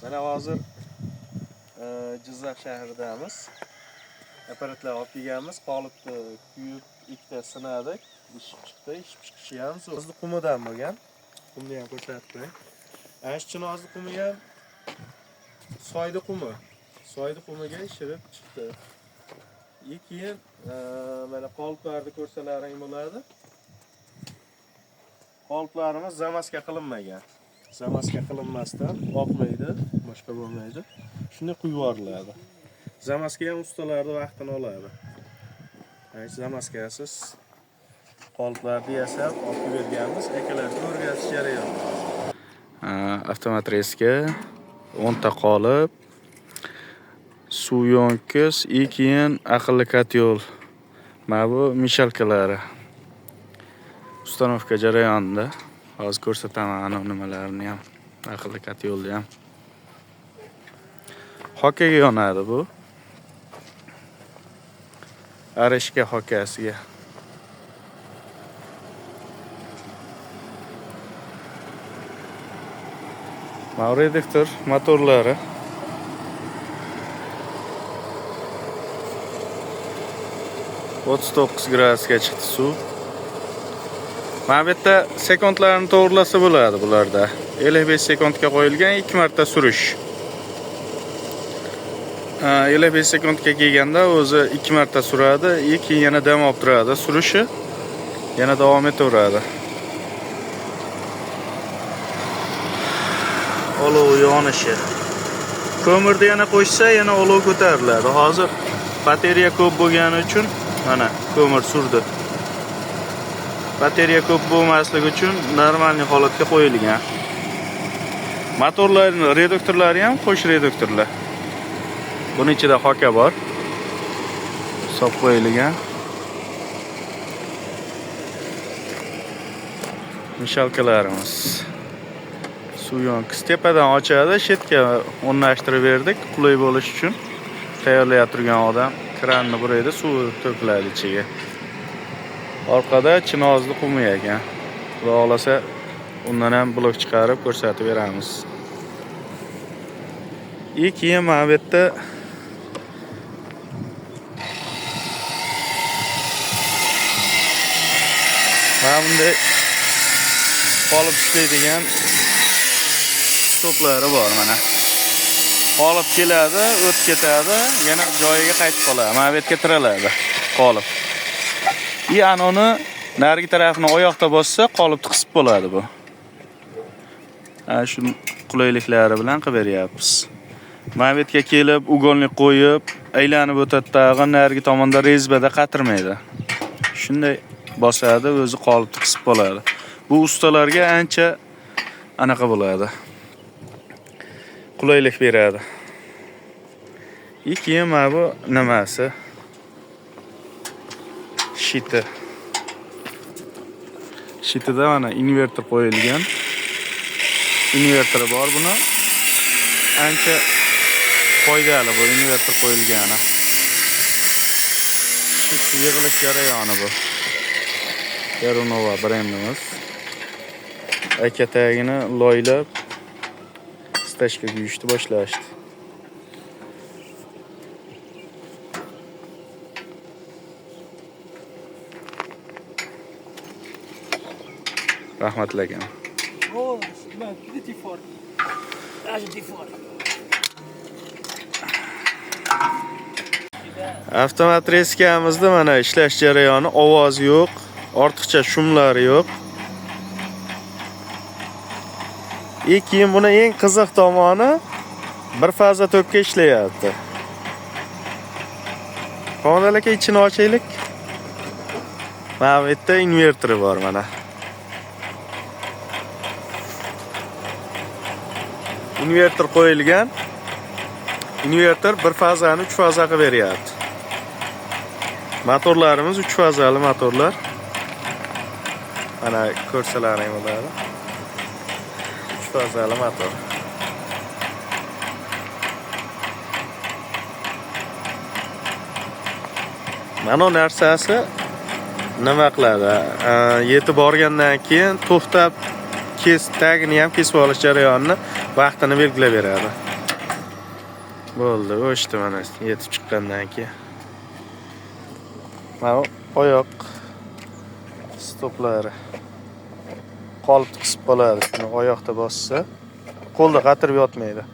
Mana hozir Jizzax shahridamiz. Apparatlar olib kelganmiz, qolipni kuyib, ikkita sinadik. Ish chiqdi, ish chiqishi ham zo'r. O'zi qumidan bo'lgan. Qumni ham ko'rsatib qo'ying. Ana shu chinozli qumi ham soyda qumi. Soyda qumiga ishirib chiqdi. Keyin mana qoliplarni ko'rsalaring bo'ladi. Qoliplarimiz zamaska qilinmagan. Zamaska qilinmasdan oqmaydi, boshqa bo'lmaydi. Shuni quyib yuboriladi. Zamaska ham ustalarning vaqtini oladi. Mana zamaskasiz qoliplarni yasab olib berganmiz. Akalarga o'rgatish jarayoni. Avtomatreska 10 ta qolip, suv yo'nkiz, keyin aqlli kotyol. Mana bu mishalkalari. Ustanovka jarayonida hozir ko'rsataman ana nimalarni ham, aqlli kotyolni ham. Hokaga yonadi bu. Arishka hokasiga. Mana reduktor motorlari. $39 gradusga chiqdi suv. Mana bu yerda sekundlarni to'g'rilasa bo'ladi bularda. 55 sekundga qo'yilgan 2 marta surish. 55 sekundga kelganda o'zi 2 marta suradi, keyin yana dam olib turadi. Surishi yana davom etaveradi. Olov yonishi. Ko'mirni yana qo'shsa, yana olov ko'tariladi. Hozir bateriya ko'p bo'lgani uchun mana ko'mir surdi. Bateriya ko'p bo'lmasligi uchun normal holatga qo'yilgan. Motorlarning reduktorlari ham qo'sh reduktorlar. Buning ichida hoka bor. Hisob qo'yilgan. Mishalkalarimiz. Suv yo'nkiz tepadan ochadi, shetga o'rnashtirib berdik, qulay bo'lish uchun. Tayyorlayotib turgan odam kranni buraydi, suv to'kiladi ichiga. Orqada chinozli qumi ekan. Xudo xolasa undan ham blok chiqarib ko'rsatib beramiz. Keyin mana bu yerda mana bunday qolip ishlaydigan stoplari bor mana. Qolip keladi, o'tib ketadi, yana joyiga qaytib qoladi. Mana bu yerga tiraladi qolip. Anoni narigi tarafini oyoqda bossa, qolipni qisib bo'ladi bu. Shu qulayliklari bilan qilib beryapmiz. Mana bu yerga kelib, ugonlik qo'yib, aylanib o'tadi tag'in, narigi tomonda rezbada qatirmaydi. Shunday bosadi, o'zi qolipni qisib bo'ladi. Bu ustalarga ancha anaqa bo'ladi. Qulaylik beradi. Keyin mana bu nimasi? Shiti. Shitida mana invertor qo'yilgan. Invertori bor buni. Ancha foydali bu invertor qo'yilgani. Shit yig'ilish jarayoni bu. Yaronova brendimiz. Akatagini loylab stashka kuyishni boshlashdi. Rahmatli akam. Avtomatreskamizda mana ishlash jarayoni, ovoz yo'q, ortiqcha shumlari yo'q. Keyin buni eng qiziq tomoni bir faza tokga ishlayapti. Qonal aka ichini ochaylik. Mana bu yerda invertori bor mana. Invertor qo'yilgan. Invertor bir fazani 3 faza qilib beryapti. Motorlarimiz 3 fazali motorlar. Mana ko'rsalaring bo'ladi. 3 fazali motor. Mana narsasi nima qiladi? Yetib borgandan keyin to'xtab tagini ham kesib olish jarayonini vaqtini belgilab beradi. Bo'ldi, o'chdi mana yetib chiqqandan keyin. Mana oyoq stoplari. Qolipni qisib qoladi. Shuni oyoqda bossa, qo'lda qatirib yotmaydi.